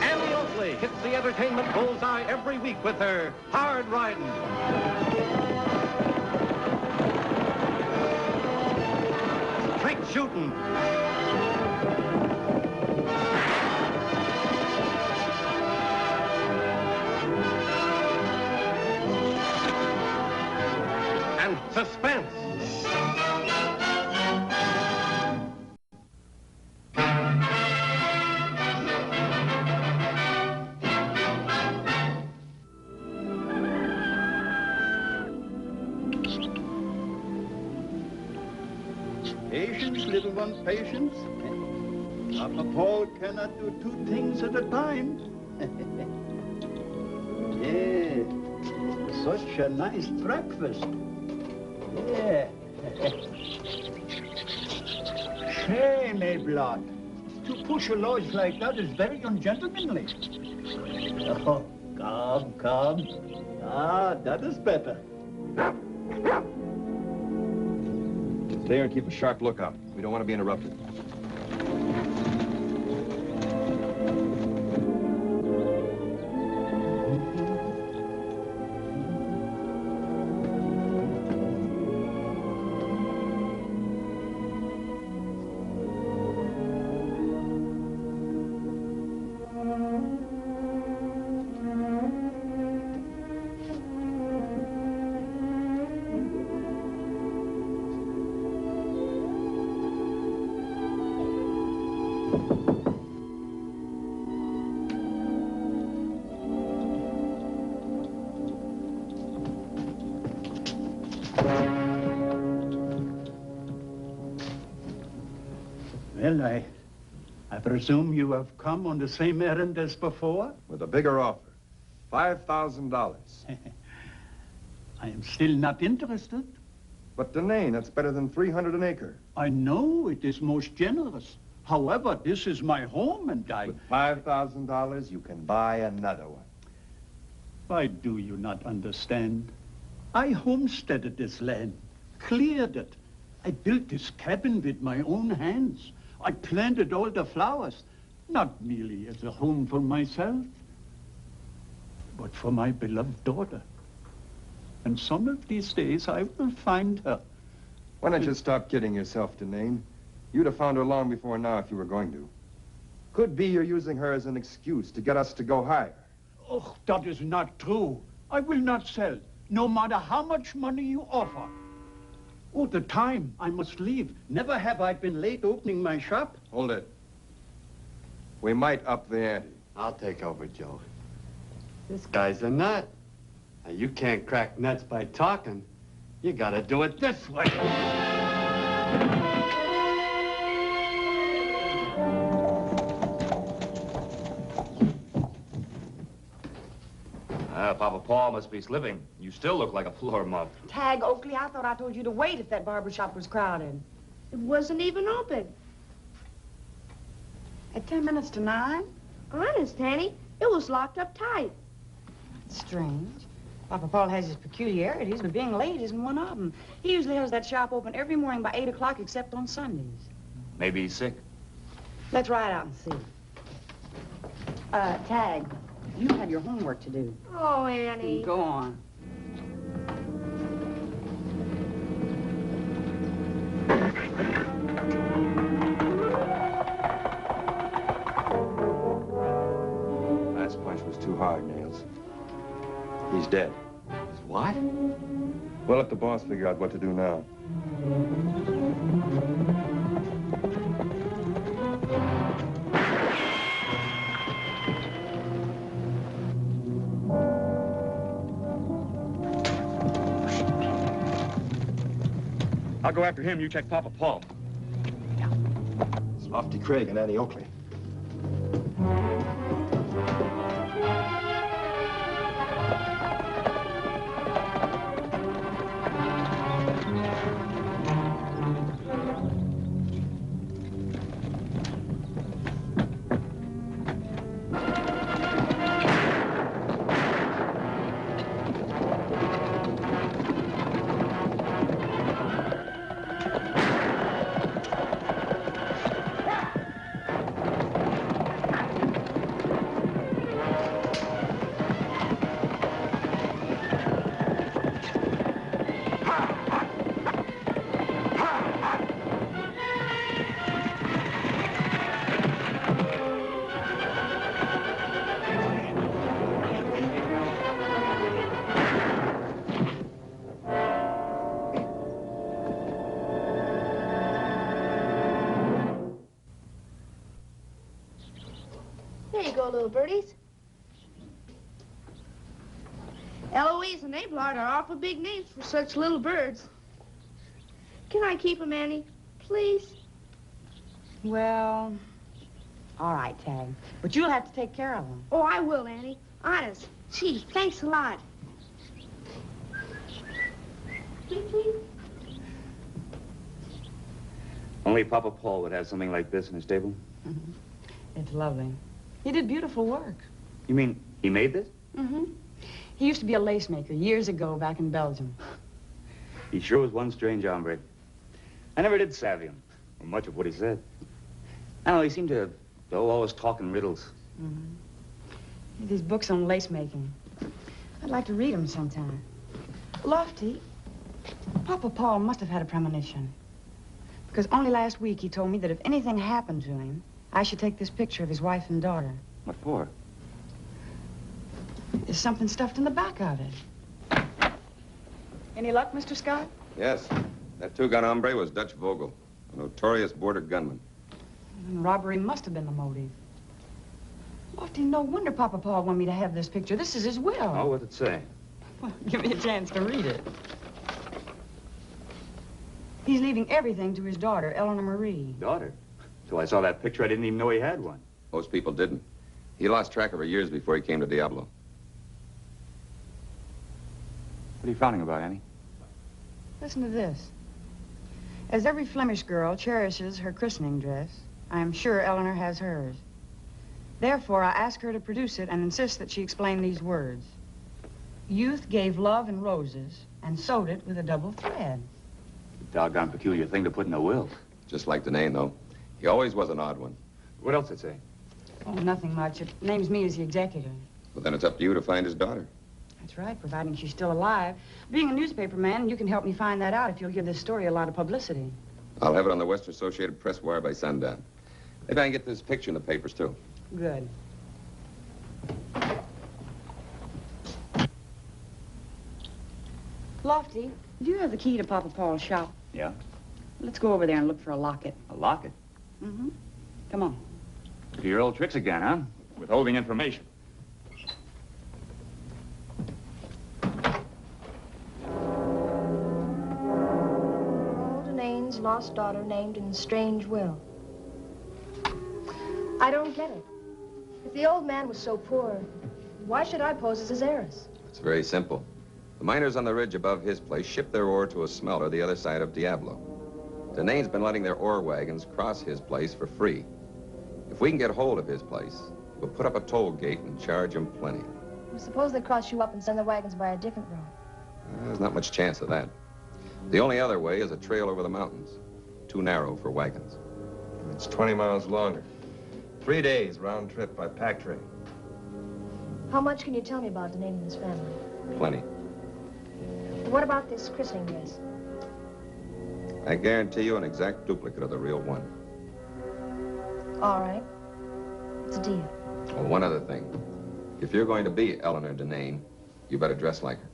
Annie Oakley hits the entertainment bullseye every week with her hard riding. Straight shooting. And suspense. Patience, little one, patience. Papa Paul cannot do two things at a time. Yeah, such a nice breakfast. Yeah. Shame, eh, blood. To push a lodge like that is very ungentlemanly. Oh, come. Ah, that is better. Stay here and keep a sharp lookout. We don't want to be interrupted. Well, I presume you have come on the same errand as before? With a bigger offer. $5,000. I am still not interested. But Denain, that's better than 300 an acre. I know it is most generous. However, this is my home and I... With $5,000, you can buy another one. Why do you not understand? I homesteaded this land, cleared it. I built this cabin with my own hands. I planted all the flowers, not merely as a home for myself, but for my beloved daughter. And some of these days I will find her. Why don't you stop kidding yourself, Denain? You'd have found her long before now if you were going to. Could be you're using her as an excuse to get us to go higher. Oh, that is not true. I will not sell, no matter how much money you offer. Oh, the time I must leave. Never have I been late opening my shop. Hold it. We might up the ante. I'll take over, Joe. This guy's a nut. Now, you can't crack nuts by talking. You gotta do it this way. Papa Paul must be slipping. You still look like a floor mop. Tagg Oakley, I thought I told you to wait if that barber shop was crowded. It wasn't even open. At 10 minutes to 9? Honest, Annie, it was locked up tight. Strange. Papa Paul has his peculiarities, but being late isn't one of them. He usually has that shop open every morning by 8 o'clock except on Sundays. Maybe he's sick. Let's ride out and see. Tagg, you have your homework to do. Oh, Annie. Go on. Last punch was too hard, Nails. He's dead. He's what? We'll let the boss figure out what to do now. I'll go after him. You check Papa Paul. It's Lofty Craig and Annie Oakley. There you go, little birdies. Eloise and Abelard are awful big names for such little birds. Can I keep them, Annie? Please? Well, all right, Tagg. But you'll have to take care of them. Oh, I will, Annie. Honest. Gee, thanks a lot. Please? Only Papa Paul would have something like this in his stable. It's lovely. He did beautiful work. You mean he made this? Mm-hmm. He used to be a lacemaker years ago back in Belgium. He sure was one strange hombre. I never did savvy him, or much of what he said. I don't know, he seemed to always talk in riddles. Mm-hmm. These books on lace making. I'd like to read them sometime. Lofty, Papa Paul must have had a premonition. Because only last week he told me that if anything happened to him, I should take this picture of his wife and daughter. What for? There's something stuffed in the back of it. Any luck, Mr. Scott? Yes. That two-gun hombre was Dutch Vogel, a notorious border gunman. Robbery must have been the motive. Lofty, no wonder Papa Paul wanted me to have this picture. This is his will. Oh, what'd it say? Well, give me a chance to read it. He's leaving everything to his daughter, Eleanor Marie. Daughter? Till I saw that picture, I didn't even know he had one. Most people didn't. He lost track of her years before he came to Diablo. What are you frowning about, Annie? Listen to this. As every Flemish girl cherishes her christening dress, I am sure Eleanor has hers. Therefore, I ask her to produce it and insist that she explain these words. Youth gave love and roses and sewed it with a double thread. Doggone peculiar thing to put in a will. Just like Denain, though. He always was an odd one. What else did it say? Oh, nothing much. It names me as the executor. Well, then it's up to you to find his daughter. That's right, providing she's still alive. Being a newspaper man, you can help me find that out if you'll give this story a lot of publicity. I'll have it on the Western Associated Press wire by sundown. Maybe I can get this picture in the papers, too. Good. Lofty, do you have the key to Papa Paul's shop? Yeah? Let's go over there and look for a locket. A locket? Mm-hmm. Come on. Do your old tricks again, huh? Withholding information. Old Denain's lost daughter named in strange will. I don't get it. If the old man was so poor, why should I pose as his heiress? It's very simple. The miners on the ridge above his place ship their ore to a smelter the other side of Diablo. Denain's been letting their ore wagons cross his place for free. If we can get hold of his place, we'll put up a toll gate and charge him plenty. Well, suppose they cross you up and send the wagons by a different road. There's not much chance of that. The only other way is a trail over the mountains. Too narrow for wagons. It's 20 miles longer. 3 days round trip by pack train. How much can you tell me about Denain and his family? Plenty. What about this christening dress? I guarantee you an exact duplicate of the real one. All right. It's a deal. Well, one other thing. If you're going to be Eleanor Denain, you better dress like her.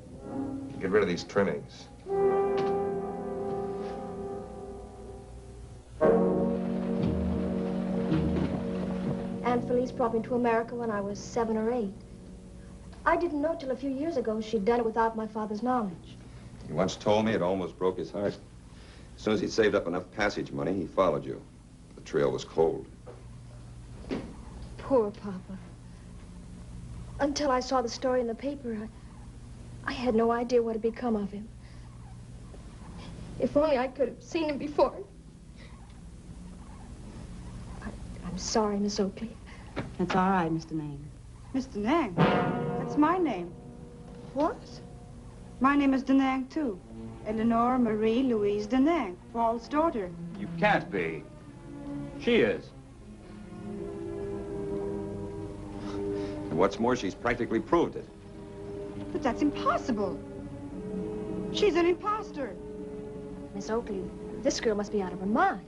Get rid of these trimmings. Aunt Felice brought me to America when I was 7 or 8. I didn't know till a few years ago she'd done it without my father's knowledge. He once told me it almost broke his heart. As soon as he'd saved up enough passage money, he followed you. The trail was cold. Poor Papa. Until I saw the story in the paper, I had no idea what had become of him. If only I could have seen him before. I'm sorry, Miss Oakley. That's all right, Mr. Denain. Mr. Denain? That's my name. What? My name is Denain, too. Eleanor Marie Louise Denain, Paul's daughter. You can't be. She is. And what's more, she's practically proved it. But that's impossible. She's an imposter. Miss Oakley, this girl must be out of her mind.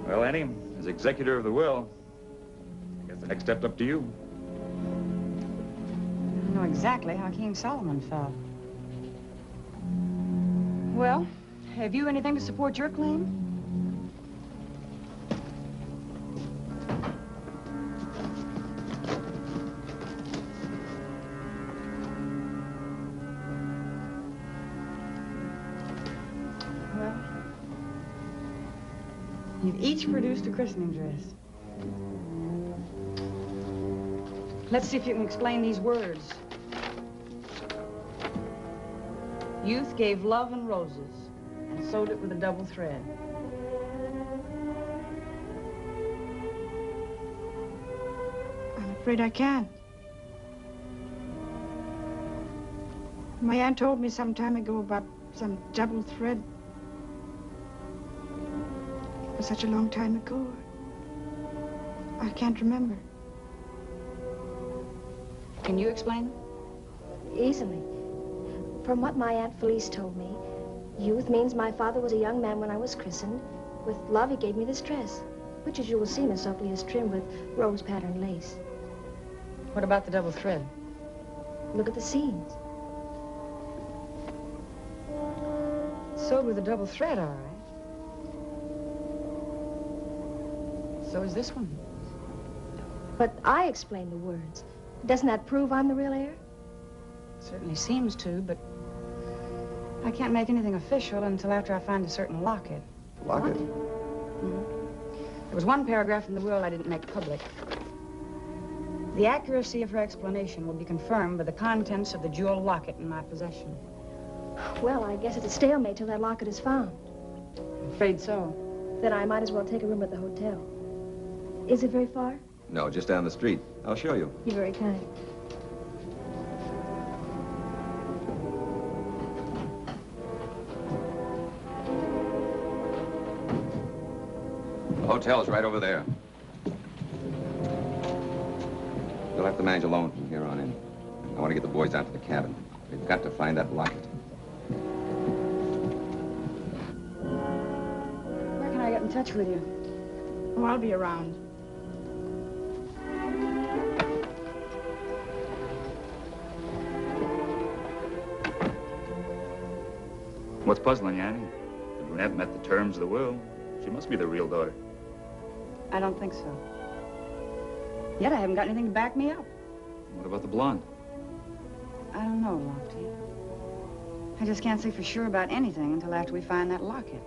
Well, Annie, as executor of the will, I guess the next step's up to you. I know exactly how King Solomon felt. Well, have you anything to support your claim? You've each produced a christening dress. Let's see if you can explain these words. Youth gave love and roses and sewed it with a double thread. I'm afraid I can't. My aunt told me some time ago about some double thread. It was such a long time ago. I can't remember. Can you explain? Easily. From what my Aunt Felice told me, youth means my father was a young man when I was christened. With love, he gave me this dress, which, as you will see, Miss Oakley, is trimmed with rose pattern lace. What about the double thread? Look at the seams. Sewed with a double thread, all right. So is this one. But I explained the words. Doesn't that prove I'm the real heir? Certainly seems to, but I can't make anything official until after I find a certain locket. Locket? Mm-hmm. There was one paragraph in the will I didn't make public. The accuracy of her explanation will be confirmed by the contents of the jewel locket in my possession. Well, I guess it's a stalemate till that locket is found. I'm afraid so. Then I might as well take a room at the hotel. Is it very far? No, just down the street. I'll show you. You're very kind. The hotel's right over there. You'll have to manage alone from here on in. I want to get the boys out to the cabin. We've got to find that locket. Where can I get in touch with you? Oh, I'll be around. What's puzzling you, Annie? The brunette met the terms of the will. She must be the real daughter. I don't think so. Yet I haven't got anything to back me up. What about the blonde? I don't know, Lofty. I just can't say for sure about anything until after we find that locket.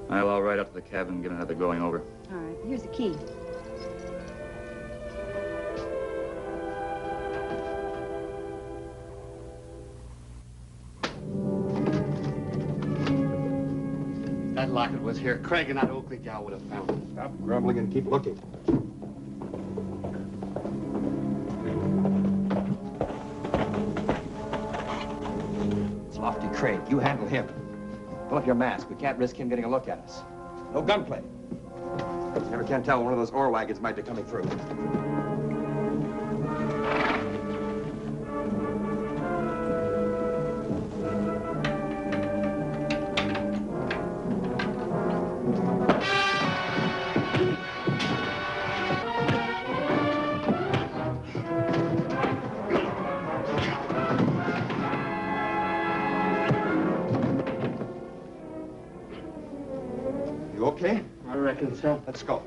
I'll ride up to the cabin and get another going over. All right, here's the key. If that locket was here, Craig and that Oakley gal would have found it. Stop grumbling and keep looking. It's Lofty Craig. You handle him. Pull up your mask. We can't risk him getting a look at us. No gunplay. Never can tell. One of those ore wagons might be coming through. You okay? I reckon so. Let's go.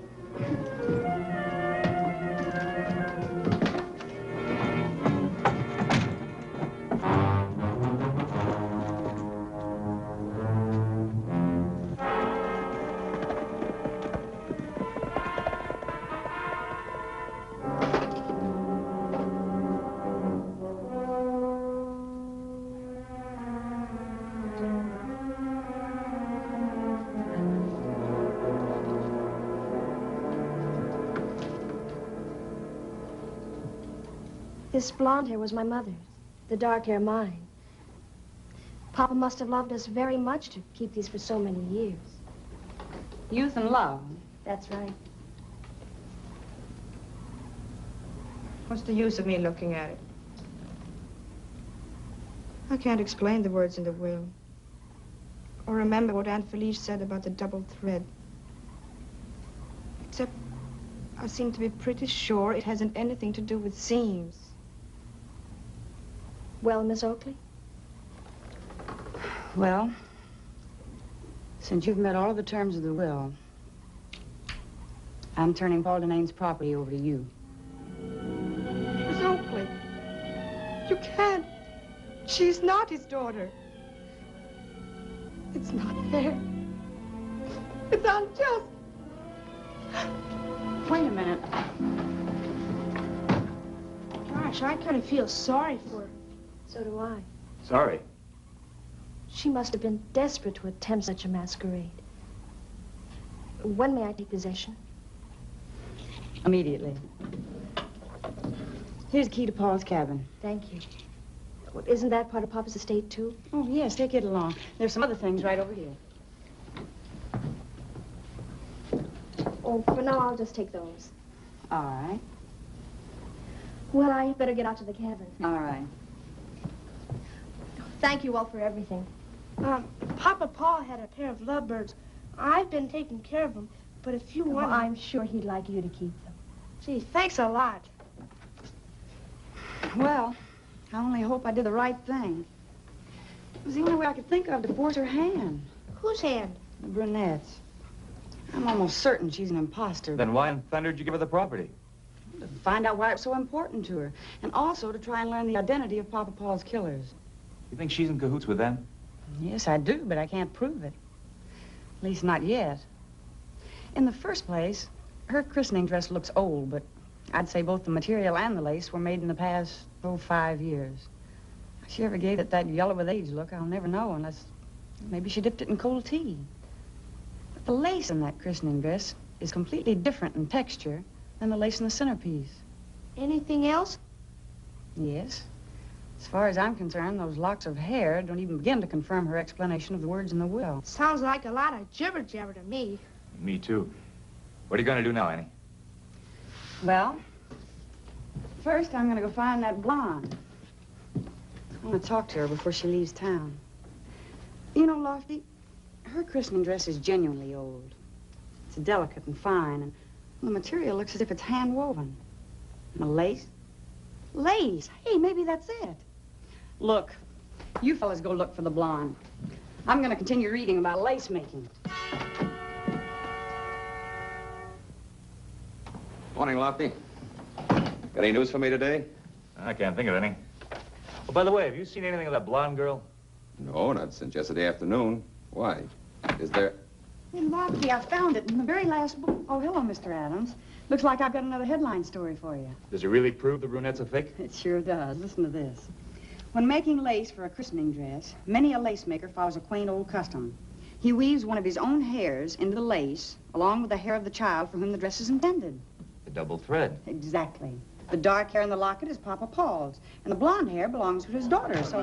This blonde hair was my mother's, the dark hair mine. Papa must have loved us very much to keep these for so many years. Youth and love. That's right. What's the use of me looking at it? I can't explain the words in the will. Or remember what Aunt Felice said about the double thread. Except I seem to be pretty sure it hasn't anything to do with seams. Well, Miss Oakley? Well, since you've met all of the terms of the will, I'm turning Paul Denain's property over to you. Miss Oakley, you can't. She's not his daughter. It's not fair. It's unjust. Wait a minute. Gosh, I kind of feel sorry for her. So do I. Sorry. She must have been desperate to attempt such a masquerade. When may I take possession? Immediately. Here's the key to Paul's cabin. Thank you. Well, isn't that part of Papa's estate, too? Oh, yes, take it along. There's some other things right over here. Oh, for now, I'll just take those. All right. Well, I better get out to the cabin. All right. Thank you all for everything. Papa Paul had a pair of lovebirds. I've been taking care of them, but if you want... Well, I'm sure he'd like you to keep them. Gee, thanks a lot. Well, I only hope I did the right thing. It was the only way I could think of to force her hand. Whose hand? The brunette's. I'm almost certain she's an imposter. Then why in thunder did you give her the property? To find out why it was so important to her. And also to try and learn the identity of Papa Paul's killers. You think she's in cahoots with them? Yes, I do, but I can't prove it. At least not yet. In the first place, her christening dress looks old, but I'd say both the material and the lace were made in the past, 5 years. If she ever gave it that yellow with age look, I'll never know unless maybe she dipped it in cold tea. But the lace in that christening dress is completely different in texture than the lace in the centerpiece. Anything else? Yes. As far as I'm concerned, those locks of hair don't even begin to confirm her explanation of the words in the will. Sounds like a lot of jibber-jabber to me. Me too. What are you going to do now, Annie? Well, first I'm going to go find that blonde. I want to talk to her before she leaves town. You know, Lofty, her christening dress is genuinely old. It's delicate and fine, and the material looks as if it's hand-woven. And the lace? Lace? Hey, maybe that's it. Look, you fellas go look for the blonde. I'm going to continue reading about lace making. Morning, Lofty. Got any news for me today? I can't think of any. Oh, by the way, have you seen anything of that blonde girl? No, not since yesterday afternoon. Why? Is there... Hey, Lofty, I found it in the very last book. Oh, hello, Mr. Adams. Looks like I've got another headline story for you. Does it really prove the brunette's a fake? It sure does. Listen to this. When making lace for a christening dress, many a lace-maker follows a quaint old custom. He weaves one of his own hairs into the lace, along with the hair of the child for whom the dress is intended. The double thread. Exactly. The dark hair in the locket is Papa Paul's, and the blonde hair belongs to his daughter, so...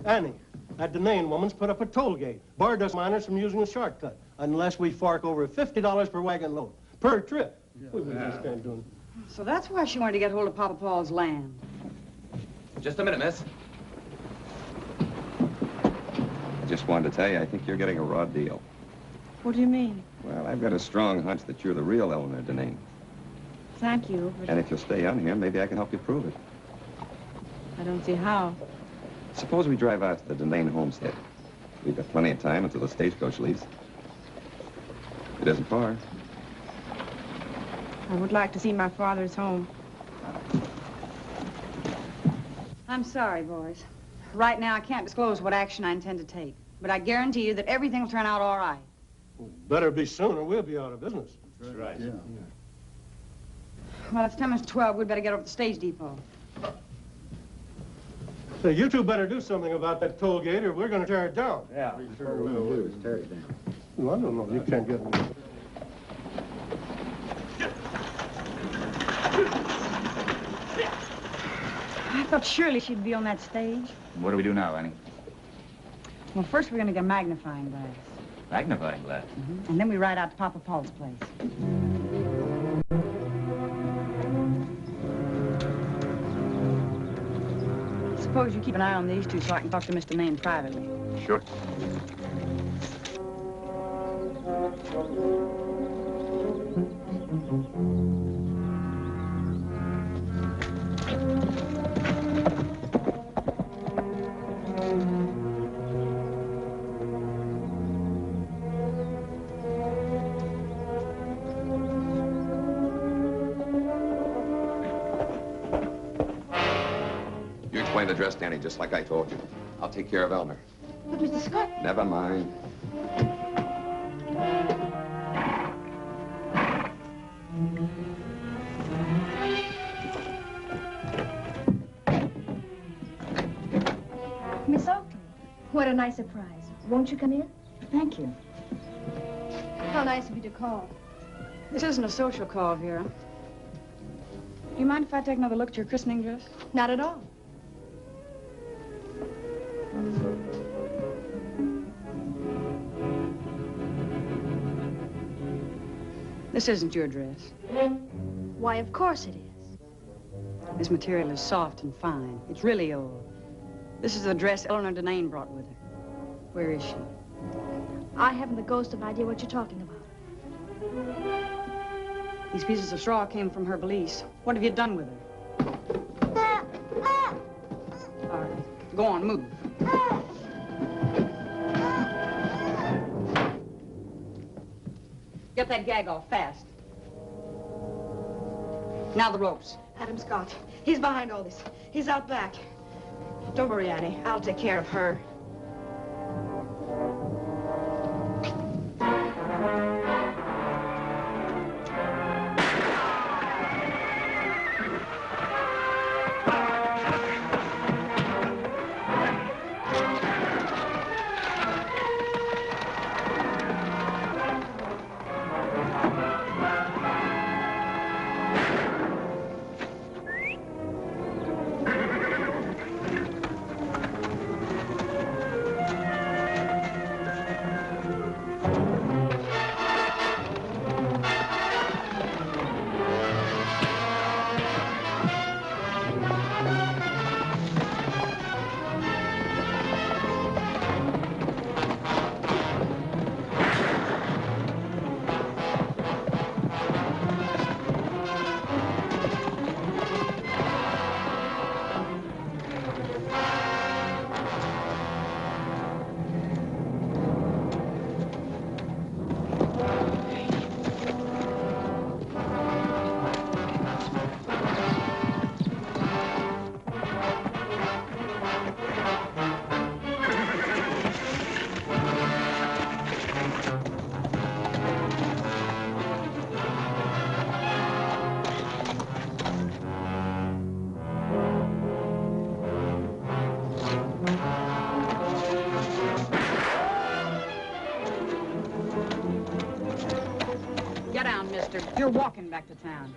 Annie, that Denain woman's put up a toll gate. Barred us miners from using a shortcut, unless we fork over $50 per wagon load, per trip. What was this guy doing? So that's why she wanted to get hold of Papa Paul's land. Just a minute, miss. Just wanted to tell you, I think you're getting a raw deal. What do you mean? Well, I've got a strong hunch that you're the real Eleanor Denain. Thank you, but And if you'll stay on here, maybe I can help you prove it. I don't see how. Suppose we drive out to the Denain homestead. We've got plenty of time until the stagecoach leaves. It isn't far. I would like to see my father's home. I'm sorry, boys. Right now, I can't disclose what action I intend to take, but I guarantee you that everything will turn out all right. Well, better be soon or we'll be out of business. That's right. Yeah. Well, it's 10 minutes to 12. We'd better get over to the stage depot. Say, you two better do something about that toll gate or we're going to tear it down. Yeah, we sure will do is tear it down. Well, I don't know. You can't get me. I thought surely she'd be on that stage. What do we do now, Annie? Well, first we're going to get a magnifying glass. Magnifying glass? And then we ride out to Papa Paul's place. Suppose you keep an eye on these two so I can talk to Mr. Denain privately. Sure. The dress, Danny, just like I told you. I'll take care of Eleanor. But Mr. Scott... Never mind. What a nice surprise. Won't you come in? Thank you. How nice of you to call. This isn't a social call, Vera. Do you mind if I take another look at your christening dress? Not at all. This isn't your dress. Why, of course it is. This material is soft and fine. It's really old. This is the dress Eleanor Denain brought with her. Where is she? I haven't the ghost of idea what you're talking about. These pieces of straw came from her valise. What have you done with her? All right. Go on, move. Get that gag off fast. Now the ropes. Adam Scott. He's behind all this. He's out back. Don't worry, Annie. I'll take care of her. You're walking back to town.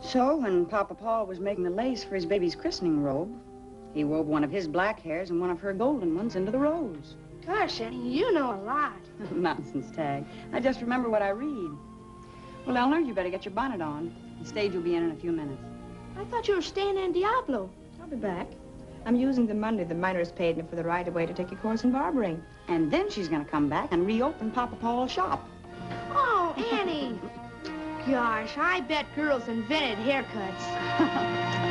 So, when Papa Paul was making the lace for his baby's christening robe, he wove one of his black hairs and one of her golden ones into the rose. Gosh, Annie, you know a lot. Nonsense, Tagg. I just remember what I read. Well, Eleanor, you better get your bonnet on. The stage will be in a few minutes. I thought you were staying in Diablo. I'll be back. I'm using the money the miners paid me for the right-of-way to take a course in barbering. And then she's going to come back and reopen Papa Paul's shop. Oh, Annie. Gosh, I bet girls invented haircuts.